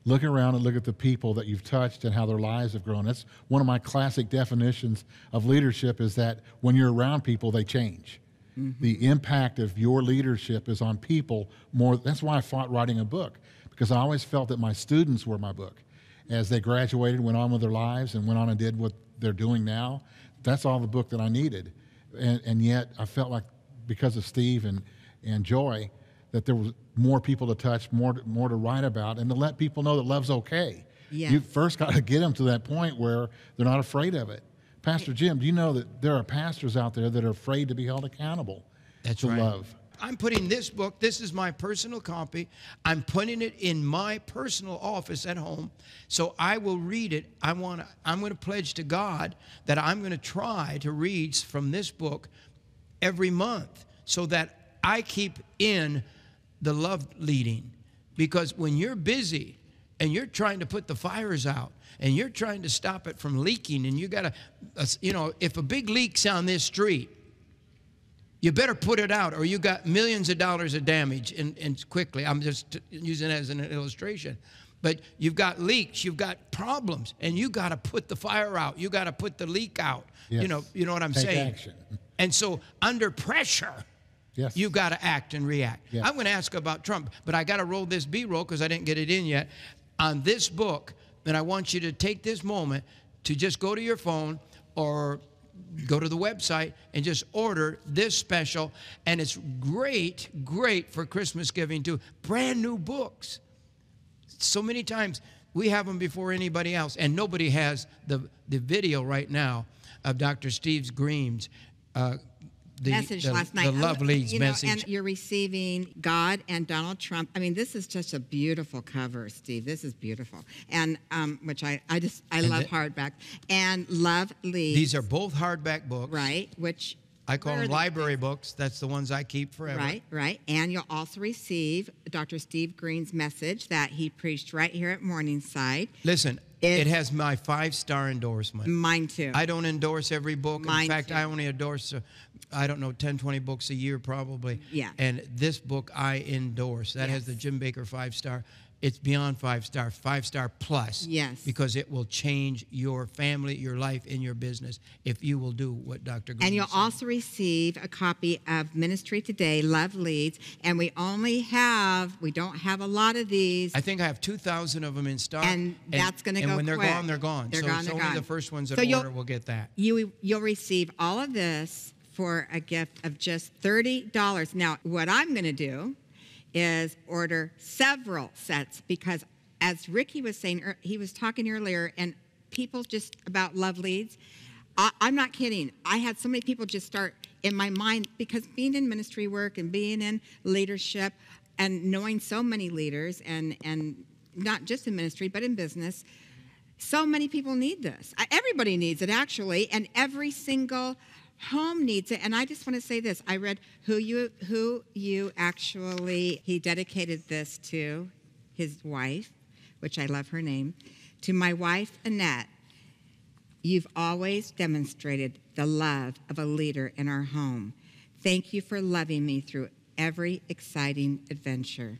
Look around and look at the people that you've touched and how their lives have grown. That's one of my classic definitions of leadership, is that when you're around people, they change. Mm-hmm. The impact of your leadership is on people more. That's why I fought writing a book, because I always felt that my students were my book. As they graduated, went on with their lives, and went on and did what they're doing now, that's all the book that I needed. And yet I felt like, because of Steve and Joy, that there was more people to touch, more to write about, and to let people know that love's okay. Yes. You first got to get them to that point where they're not afraid of it. Pastor Jim, do you know that there are pastors out there that are afraid to be held accountable to love? I'm putting this book, this is my personal copy, I'm putting it in my personal office at home, so I will read it. I'm going to pledge to God that I'm going to try to read from this book every month, so that I keep in the love leading. Because when you're busy and you're trying to put the fires out and you're trying to stop it from leaking, and you got to, if a big leak's on this street, you better put it out, or you got millions of dollars of damage and quickly. I'm just using it as an illustration. But you've got leaks, you've got problems, and you got to put the fire out. You got to put the leak out. Yes. You know what I'm saying? Action. And so under pressure, yes, you got to act and react. Yes. I'm going to ask about Trump, but I got to roll this B-roll because I didn't get it in yet. On this book, and I want you to take this moment to just go to your phone or go to the website and just order this special. And it's great for Christmas giving too. Brand new books. So many times we have them before anybody else, and nobody has the video right now of Dr. Steve Greene's message last night. The Love Leads message. And you're receiving God and Donald Trump. I mean, this is just a beautiful cover, Steve. This is beautiful. And which I love hardback. And Love Leads. These are both hardback books. Right, which I call them library books. That's the ones I keep forever. Right. And you'll also receive Dr. Steve Greene's message that he preached right here at Morningside. Listen, it has my 5-star endorsement. Mine too. I don't endorse every book. Mine In fact, too. I only endorse, 10, 20 books a year probably. Yeah. And this book I endorse. That has the Jim Bakker 5-star. It's beyond 5-star, 5-star plus. Yes. Because it will change your family, your life, and your business if you will do what Dr. Greene And you'll said. also receive a copy of Ministry Today, Love Leads. And we don't have a lot of these. I think I have 2,000 of them in stock. And that's going to go And when they're quick. gone, they're gone. They're gone, only gone. the first ones that So order will get that. You'll receive all of this for a gift of just $30. Now, what I'm going to do is order several sets, because as Ricky was saying, he was talking earlier, and people just about Love Leads. I'm not kidding. I had so many people just start in my mind, because being in ministry work and being in leadership and knowing so many leaders, and not just in ministry but in business, so many people need this. Everybody needs it, actually, and every single home needs it. And I just want to say this. I read he dedicated this to his wife, which I love her name. To my wife, Annette, you've always demonstrated the love of a leader in our home. Thank you for loving me through every exciting adventure.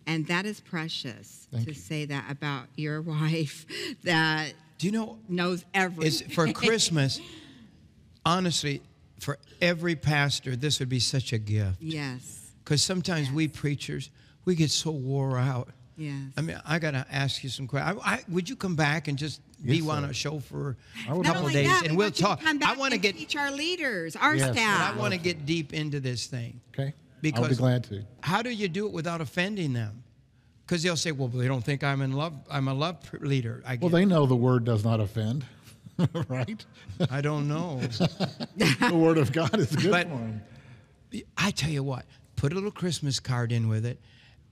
And that is precious to say that about your wife that knows everything. For Christmas, honestly, for every pastor, this would be such a gift. Yes. Because sometimes we preachers, we get so wore out. Yes. I mean, I got to ask you some questions. Would you come back and just be on a show for a couple of days, and we'll talk? I want to teach our leaders, our staff. I want to get deep into this thing. Okay. Because I'll be glad to. How do you do it without offending them? Because they'll say, well, they don't think I'm in love. I'm a love leader. Well, they know the word does not offend, right? I don't know. The word of God is good for them. I tell you what, put a little Christmas card in with it.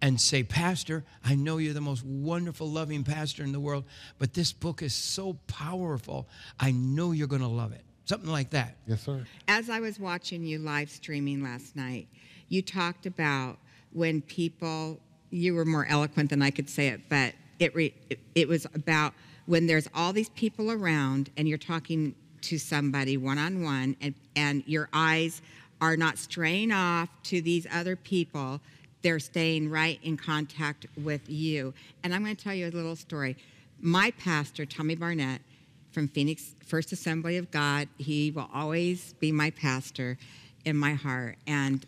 and say, Pastor, I know you're the most wonderful, loving pastor in the world, but this book is so powerful. I know you're going to love it. Something like that. Yes, sir. As I was watching you live streaming last night, you talked about when people, you were more eloquent than I could say it, but it was about when there's all these people around and you're talking to somebody one-on-one and your eyes are not straying off to these other people. They're staying right in contact with you. And I'm going to tell you a little story. My pastor, Tommy Barnett, from Phoenix First Assembly of God, he will always be my pastor in my heart. And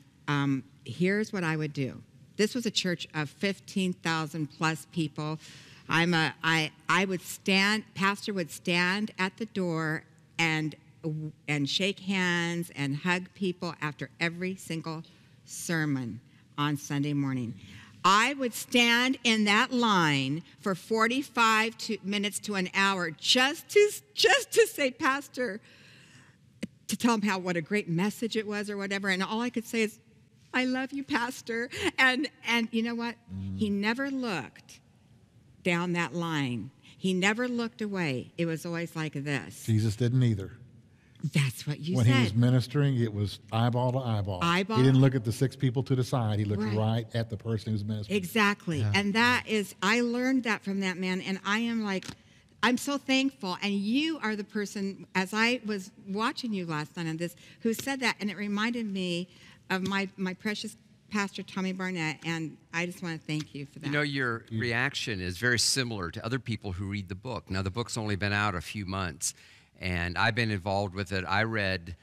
here's what I would do. This was a church of 15,000 plus people. I would stand, pastor would stand at the door and shake hands and hug people after every single sermon on Sunday morning. I would stand in that line for 45 minutes to an hour just to say, Pastor, to tell him what a great message it was or whatever. And all I could say is, I love you, Pastor. And you know what? He never looked down that line. He never looked away. It was always like this. Jesus didn't either. That's what you when said. When he was ministering, it was eyeball to eyeball. Eyeball. He didn't look at the 6 people to the side. He looked right at the person who was ministering. Exactly. Yeah. And that is, I learned that from that man, and I am like, I'm so thankful. And you are the person, as I was watching you last night on this, who said that, and it reminded me of my precious Pastor Tommy Barnett, and I just want to thank you for that. You know, your reaction is very similar to other people who read the book. Now, the book's only been out a few months, and I've been involved with it. I read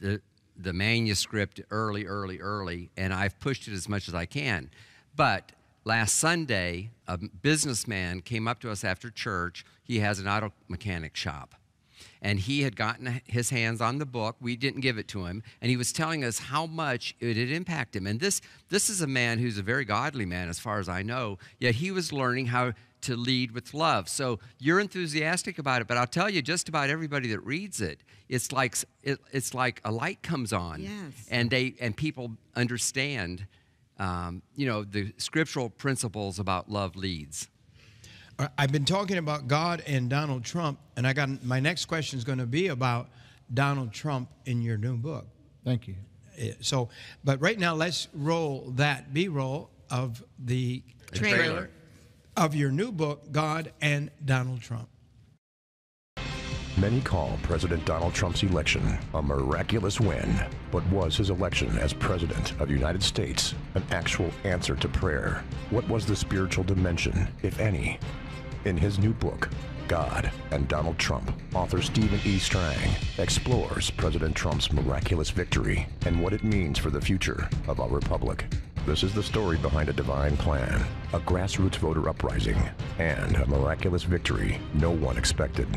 the manuscript early, and I've pushed it as much as I can. But last Sunday, a businessman came up to us after church. He has an auto mechanic shop. And he had gotten his hands on the book. We didn't give it to him. And he was telling us how much it had impacted him. And this is a man who's a very godly man, as far as I know, yet he was learning how to lead with love. So you're enthusiastic about it, but I'll tell you, just about everybody that reads it, it's like a light comes on. Yes. And people understand, the scriptural principles about love leads. I've been talking about God and Donald Trump, and my next question is going to be about Donald Trump in your new book. Thank you. So, but right now, let's roll that B-roll of the trailer of your new book, God and Donald Trump. Many call President Donald Trump's election a miraculous win, but was his election as President of the United States an actual answer to prayer? What was the spiritual dimension, if any? In his new book, God and Donald Trump, author Stephen E. Strang explores President Trump's miraculous victory and what it means for the future of our republic. This is the story behind a divine plan, a grassroots voter uprising, and a miraculous victory no one expected.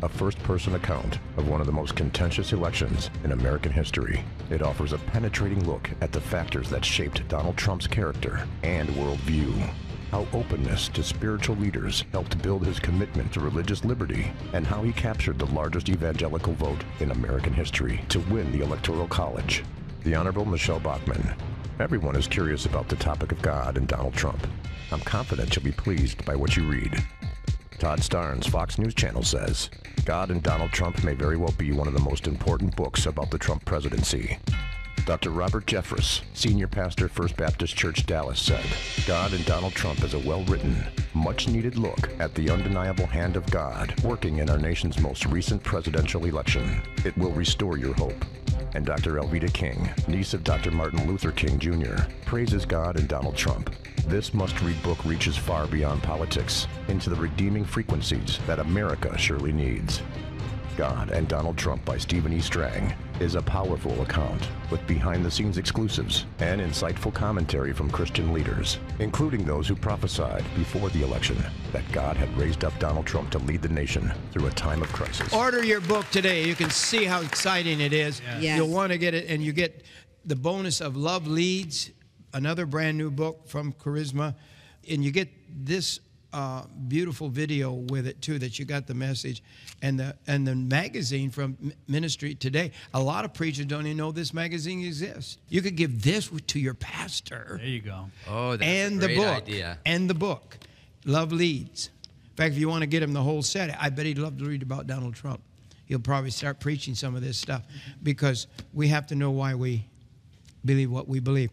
A first-person account of one of the most contentious elections in American history. It offers a penetrating look at the factors that shaped Donald Trump's character and worldview. How openness to spiritual leaders helped build his commitment to religious liberty, and how he captured the largest evangelical vote in American history to win the Electoral College. The Honorable Michelle Bachmann. Everyone is curious about the topic of God and Donald Trump. I'm confident you'll be pleased by what you read. Todd Starnes, Fox News Channel says, God and Donald Trump may very well be one of the most important books about the Trump presidency. Dr. Robert Jeffress, senior pastor, First Baptist Church, Dallas, said, God and Donald Trump is a well-written, much-needed look at the undeniable hand of God working in our nation's most recent presidential election. It will restore your hope. And Dr. Elvita King, niece of Dr. Martin Luther King Jr., praises God and Donald Trump. This must-read book reaches far beyond politics into the redeeming frequencies that America surely needs. God and Donald Trump by Stephen E. Strang is a powerful account with behind-the-scenes exclusives and insightful commentary from Christian leaders, including those who prophesied before the election that God had raised up Donald Trump to lead the nation through a time of crisis. Order your book today. You can see how exciting it is. Yes. You'll want to get it, and you get the bonus of Love Leads, another brand new book from Charisma, and you get this beautiful video with it too, that you got the message, and the magazine from Ministry Today. A lot of preachers don't even know this magazine exists. You could give this to your pastor. There you go. Oh, that's and a great the book idea. and the book, Love Leads. In fact, if you want to get him the whole set, I bet he'd love to read about Donald Trump. He'll probably start preaching some of this stuff, because we have to know why we believe what we believe.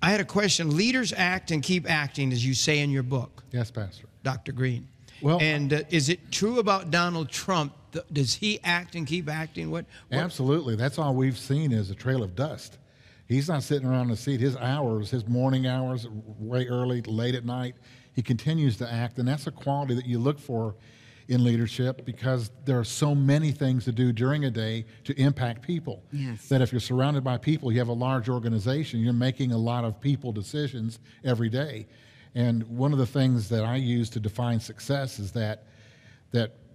I had a question. Leaders act and keep acting, as you say in your book. Yes, Pastor. Dr. Greene. Well, and is it true about Donald Trump? Does he act and keep acting? What? Absolutely. That's all we've seen is a trail of dust. He's not sitting around the seat. His hours, his morning hours, way early, late at night, he continues to act. And that's a quality that you look for in leadership, because there are so many things to do during a day to impact people. Yes. That if you're surrounded by people, you have a large organization, you're making a lot of people decisions every day. And one of the things that I use to define success is that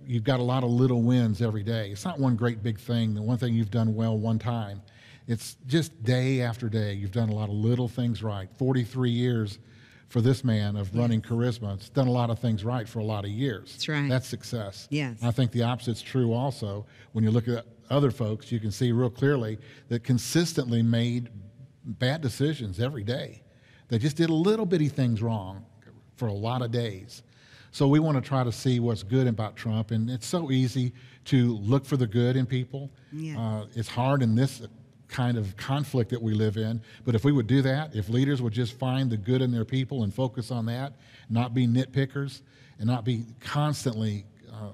you've got a lot of little wins every day. It's not one great big thing, the one thing you've done well one time. It's just day after day, you've done a lot of little things right. 43 years for this man of running Charisma. It's done a lot of things right for a lot of years. That's right. That's success. Yes. I think the opposite's true also. When you look at other folks, you can see real clearly that consistently made bad decisions every day. They just did little bitty things wrong for a lot of days. So we want to try to see what's good about Trump, and it's so easy to look for the good in people. Yeah. It's hard in this kind of conflict that we live in, but if we would do that, if leaders would just find the good in their people and focus on that, not be nitpickers, and not be constantly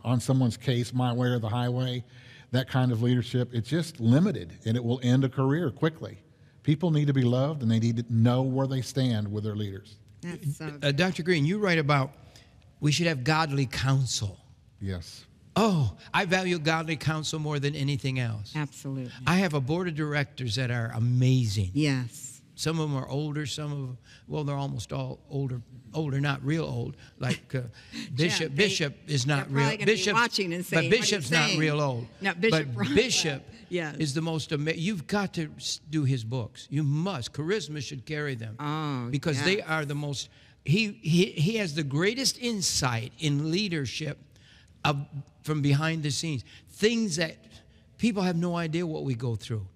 on someone's case, my way or the highway, that kind of leadership, it's just limited, and it will end a career quickly. People need to be loved, and they need to know where they stand with their leaders. That's so Dr. Greene, you write about we should have godly counsel. Yes. Oh, I value godly counsel more than anything else. absolutely. I have a board of directors that are amazing. Yes. Some of them are older, some of them, well, they're almost all older, not real old. Like Bishop. Yeah, Bishop is not they're real. probably gonna be watching and saying, but "What are you Bishop's not saying?" real old. No, Bishop but Ron- Bishop Yes. is the most amazing. You've got to do his books. You must. Charisma should carry them. Oh, because they are the most. He has the greatest insight in leadership from behind the scenes. Things that people have no idea what we go through.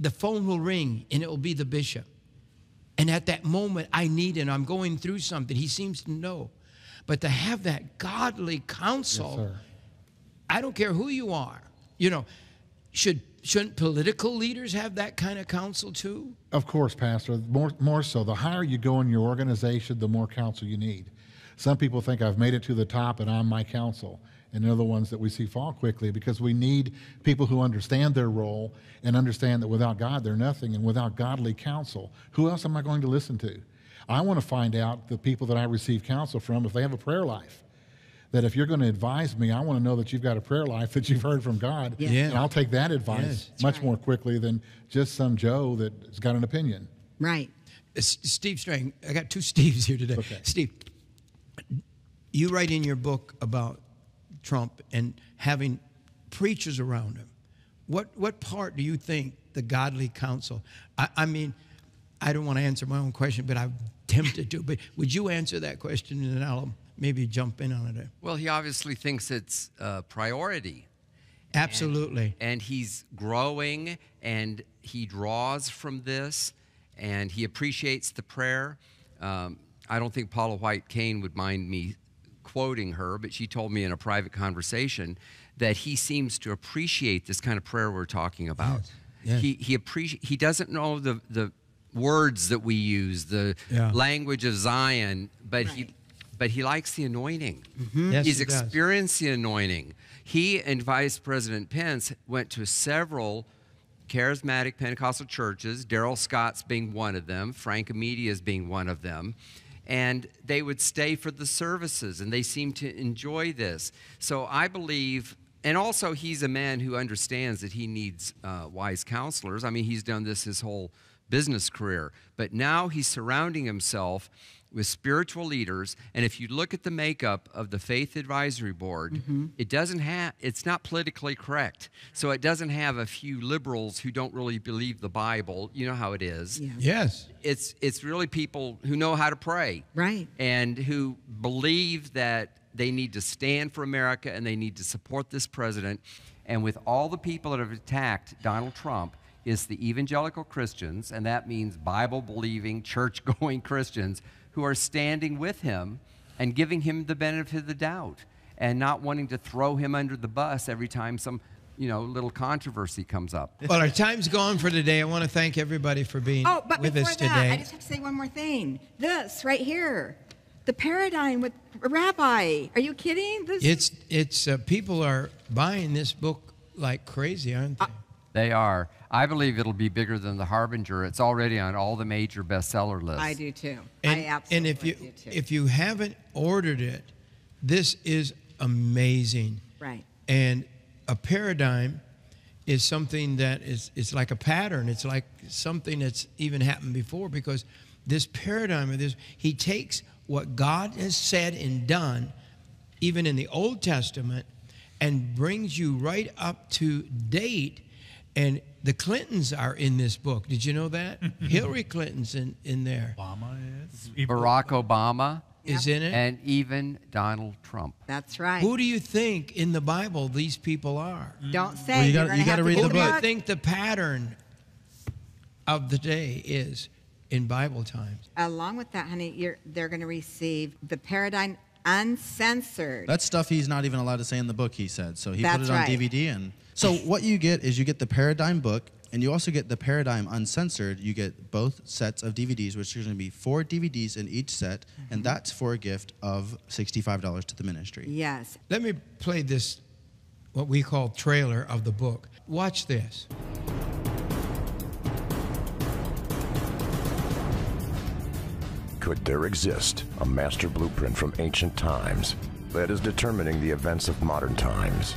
The phone will ring and it will be the bishop. And at that moment, I need it. I'm going through something. He seems to know. But to have that godly counsel, Yes, sir. I don't care who you are. You know, shouldn't political leaders have that kind of counsel too? Of course, Pastor. More so. The higher you go in your organization, the more counsel you need. Some people think I've made it to the top and I'm my counsel. And they're the ones that we see fall quickly, because we need people who understand their role and understand that without God, they're nothing, and without godly counsel, who else am I going to listen to? I want to find out the people that I receive counsel from if they have a prayer life. That if you're going to advise me, I want to know that you've got a prayer life, that you've heard from God, Yes. Yeah. and I'll take that advice much right. more quickly than just some Joe that's got an opinion. Right. Steve Strang, I got two Steves here today. Okay. Steve, you write in your book about Trump and having preachers around him. What part do you think the godly counsel? I mean, I don't want to answer my own question, but I'm tempted to. But would you answer that question, and then I'll maybe jump in on it? Well, he obviously thinks it's a priority. Absolutely. And he's growing, and he draws from this, and he appreciates the prayer. I don't think Paula White Cain would mind me quoting her, but she told me in a private conversation that he seems to appreciate this kind of prayer we're talking about. Yes. He doesn't know the words that we use, the language of Zion, but he likes the anointing. Mm-hmm. Yes, He's he does. experienced the anointing. He and Vice President Pence went to several charismatic Pentecostal churches, Darrell Scott's being one of them, Frank Amedia's being one of them, and they would stay for the services, and they seemed to enjoy this. So I believe, and also he's a man who understands that he needs wise counselors. I mean, he's done this his whole business career, but now he's surrounding himself with spiritual leaders. And if you look at the makeup of the Faith Advisory Board, it's not politically correct. So it doesn't have a few liberals who don't really believe the Bible. You know how it is. Yeah. Yes. It's really people who know how to pray. Right. And who believe that they need to stand for America and they need to support this president. And with all the people that have attacked Donald Trump, is the evangelical Christians, and that means Bible-believing, church-going Christians who are standing with him and giving him the benefit of the doubt and not wanting to throw him under the bus every time some little controversy comes up. Well, our time's gone for today. I want to thank everybody for being but with us before that, today. I just have to say one more thing. This right here, the paradigm with Rabbi. Are you kidding? It's people are buying this book like crazy, aren't they? They are. I believe it'll be bigger than The Harbinger. It's already on all the major bestseller lists. I do too. And, I absolutely and do too. if you haven't ordered it, this is amazing. Right. And a paradigm is something that it's like a pattern. It's like something that's even happened before, because this paradigm of this, he takes what God has said and done, even in the Old Testament, and brings you right up to date. And the Clintons are in this book. Did you know that? Hillary Clinton's in there. Obama is. Barack Obama is in it. And even Donald Trump. That's right. Who do you think in the Bible these people are? Don't say. Well, you You're gotta- gonna you have gotta to read go the Who do book. you back. think the pattern of the day is in Bible times? Along with that, honey, they're going to receive the paradigm uncensored. That's stuff he's not even allowed to say in the book, he said. So he put That's it on right. DVD. And so what you get is you get the Paradigm book, and you also get the Paradigm Uncensored. You get both sets of DVDs, which are going to be 4 DVDs in each set, and that's for a gift of $65 to the ministry. Yes. Let me play this, what we call trailer of the book. Watch this. Could there exist a master blueprint from ancient times that is determining the events of modern times?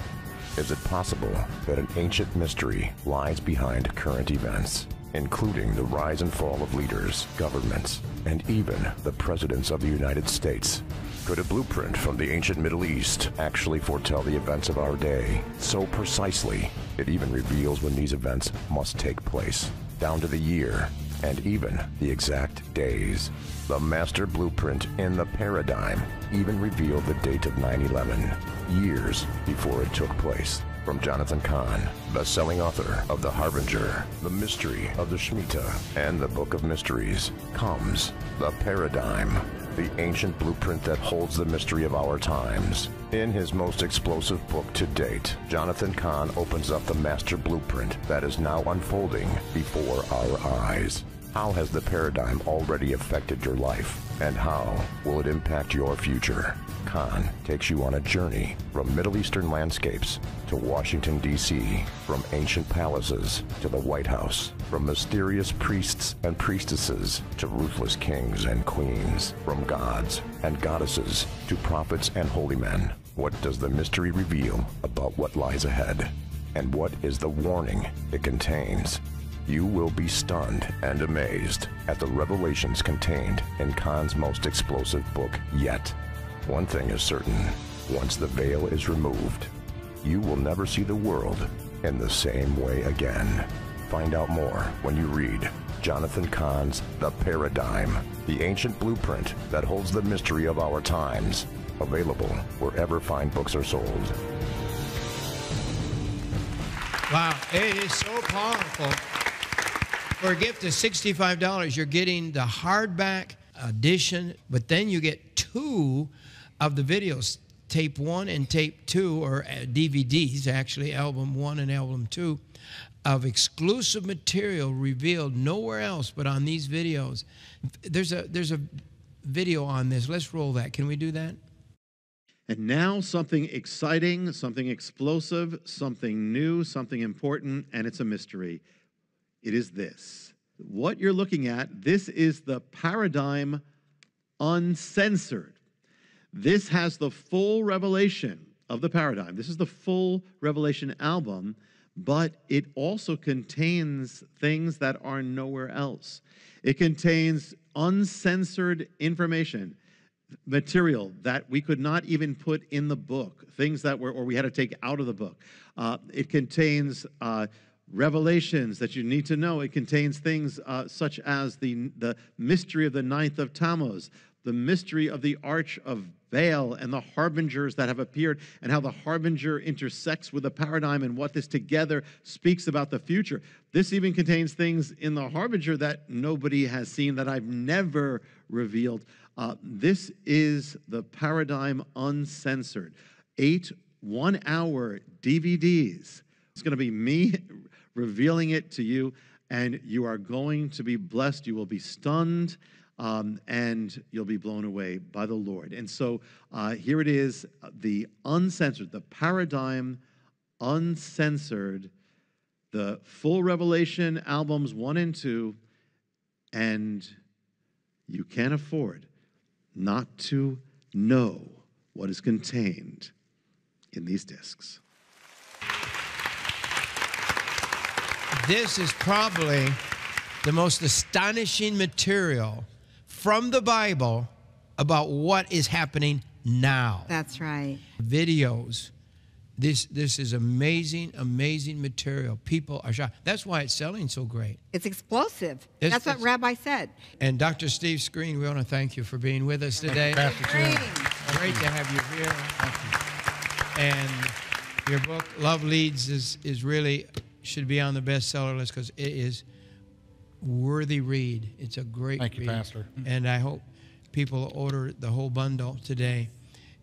Is it possible that an ancient mystery lies behind current events, including the rise and fall of leaders, governments, and even the presidents of the United States? Could a blueprint from the ancient Middle East actually foretell the events of our day so precisely it even reveals when these events must take place, down to the year and even the exact days? The master blueprint in the paradigm even revealed the date of 9/11, years before it took place. From Jonathan Cahn, best-selling author of The Harbinger, The Mystery of the Shemitah, and the Book of Mysteries, comes The Paradigm, the ancient blueprint that holds the mystery of our times. In his most explosive book to date, Jonathan Cahn opens up the master blueprint that is now unfolding before our eyes. How has the paradigm already affected your life, and how will it impact your future? Cahn takes you on a journey from Middle Eastern landscapes to Washington, D.C., from ancient palaces to the White House, from mysterious priests and priestesses to ruthless kings and queens, from gods and goddesses to prophets and holy men. What does the mystery reveal about what lies ahead? And what is the warning it contains? You will be stunned and amazed at the revelations contained in Kahn's most explosive book yet. One thing is certain: once the veil is removed, you will never see the world in the same way again. Find out more when you read Jonathan Cahn's The Paradigm, the ancient blueprint that holds the mystery of our times. Available wherever fine books are sold. Wow, it is so powerful. For a gift of $65, you're getting the hardback edition, but then you get 2 of the videos, tape 1 and tape 2, or DVDs, actually, album 1 and album 2, of exclusive material revealed nowhere else but on these videos. There's a video on this. Let's roll that. Can we do that? And now something exciting, something explosive, something new, something important, and it's a mystery. It is this. What you're looking at, this is the Paradigm Uncensored. This has the full revelation of the paradigm. This is the full revelation album, but it also contains things that are nowhere else. It contains uncensored information, material that we could not even put in the book, things that were, or we had to take out of the book. It contains revelations that you need to know. It contains things such as the mystery of the 9th of Tammuz, the mystery of the Arch of Baal and the harbingers that have appeared, and how the harbinger intersects with the paradigm and what this together speaks about the future. This even contains things in the harbinger that nobody has seen, that I've never revealed. This is the Paradigm Uncensored. 8 one-hour DVDs. It's going to be me revealing it to you, and you are going to be blessed. You will be stunned, and you'll be blown away by the Lord. And so here it is, the Uncensored, the Paradigm Uncensored, the full Revelation albums 1 and 2, and you can't afford not to know what is contained in these discs. This is probably the most astonishing material from the Bible about what is happening now. That's right. Videos. This is amazing, amazing material. People are shocked. That's why it's selling so great. It's explosive. That's what Rabbi said. And Dr. Steve Greene, we want to thank you for being with us today. Great to have you here. Thank you. And your book, Love Leads, is really should be on the bestseller list because it is worthy read. It's a great read. Thank you, Pastor. And I hope people order the whole bundle today.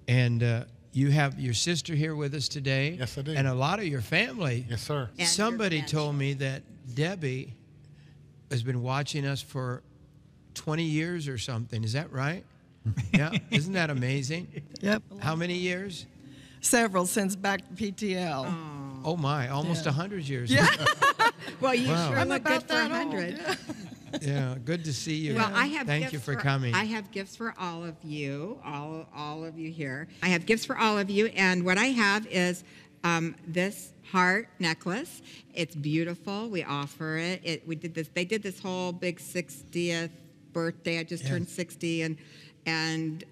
And you have your sister here with us today. Yes, I do. And a lot of your family. Yes, sir. And somebody told me that Debbie has been watching us for 20 years or something. Is that right? Yeah. Isn't that amazing? Yep. How many years? Several since back to PTL. Oh my, almost 100 years. Yeah. Well, you Wow. sure I'm look good about for that 100. old. Yeah, good to see you. Well, I have Thank gifts you for coming. I have gifts for all of you, all of you here. I have gifts for all of you, and what I have is this heart necklace. It's beautiful. We offer it. We did this. They did this whole big 60th birthday. I just turned 60, and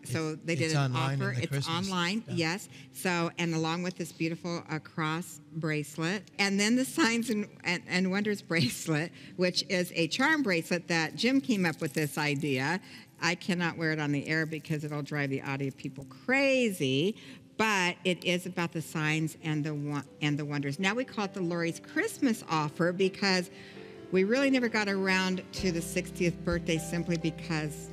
so they did an offer. It's Christmas online, stuff. yes. So, and along with this beautiful cross bracelet, and then the Signs and Wonders bracelet, which is a charm bracelet that Jim came up with this idea. I cannot wear it on the air because it'll drive the audio people crazy. But it is about the signs and the wonders. Now we call it the Lori's Christmas offer because we really never got around to the 60th birthday simply because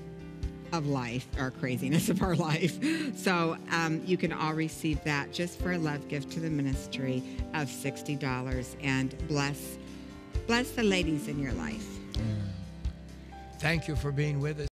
of life, our craziness of our life. So you can all receive that just for a love gift to the ministry of $60, and bless the ladies in your life. Thank you for being with us.